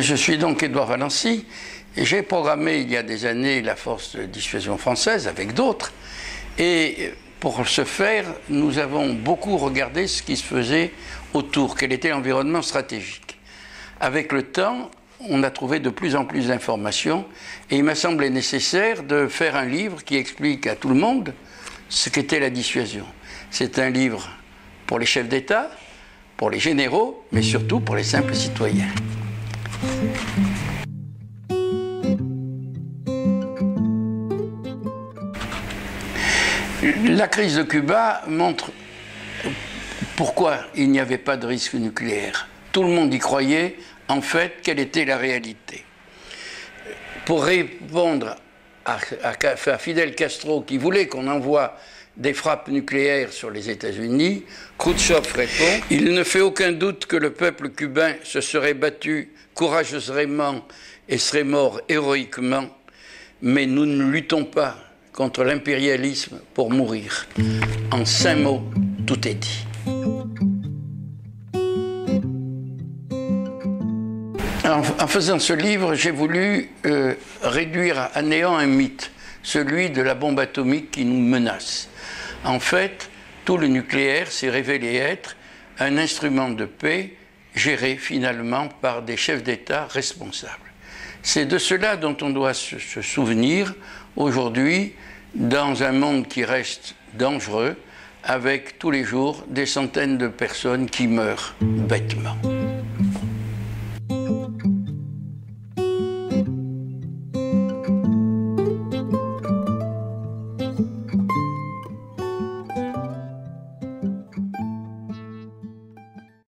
Bien, je suis donc Édouard Valency et j'ai programmé il y a des années la force de dissuasion française avec d'autres. Et pour ce faire, nous avons beaucoup regardé ce qui se faisait autour, quel était l'environnement stratégique. Avec le temps, on a trouvé de plus en plus d'informations et il m'a semblé nécessaire de faire un livre qui explique à tout le monde ce qu'était la dissuasion. C'est un livre pour les chefs d'État, pour les généraux, mais surtout pour les simples citoyens. La crise de Cuba montre pourquoi il n'y avait pas de risque nucléaire. Tout le monde y croyait. En fait, quelle était la réalité? Pour répondre à Fidel Castro, qui voulait qu'on envoie des frappes nucléaires sur les États-Unis, Khrouchtchev répond « Il ne fait aucun doute que le peuple cubain se serait battu courageusement et serait mort héroïquement, mais nous ne luttons pas contre l'impérialisme pour mourir. » En 5 mots, tout est dit. En faisant ce livre, j'ai voulu réduire à néant un mythe, celui de la bombe atomique qui nous menace. En fait, tout le nucléaire s'est révélé être un instrument de paix géré finalement par des chefs d'État responsables. C'est de cela dont on doit se souvenir aujourd'hui dans un monde qui reste dangereux, avec tous les jours des centaines de personnes qui meurent bêtement.